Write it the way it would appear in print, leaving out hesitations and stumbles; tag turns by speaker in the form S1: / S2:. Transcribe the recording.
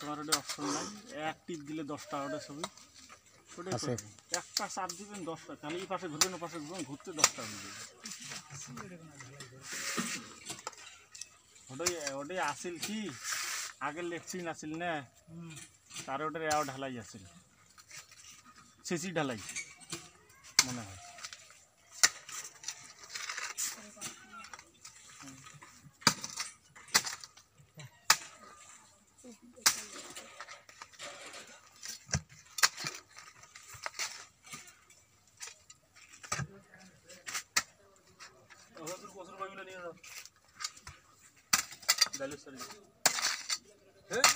S1: তোমার ওটা অপশন নাই, এক টিপ দিলে 10টা ওটা ছবি ওটাই
S2: আছে।
S1: করবে। একটা চাপ দিবেন 10টা, তাহলে এই পাশে ঘুরবেন ও পাশে ঘুরবেন, ঘুরতে 10টা হয়ে যাবে। ওটাই আসিল কি আগের লেকচিন আসিল না, তার ওটার এও ঢালাই আসিল, সিসি ঢালাই মনে হয়। কচুর বইগুলো নিয়ে যাও, ডাইলের সারি। হ্যাঁ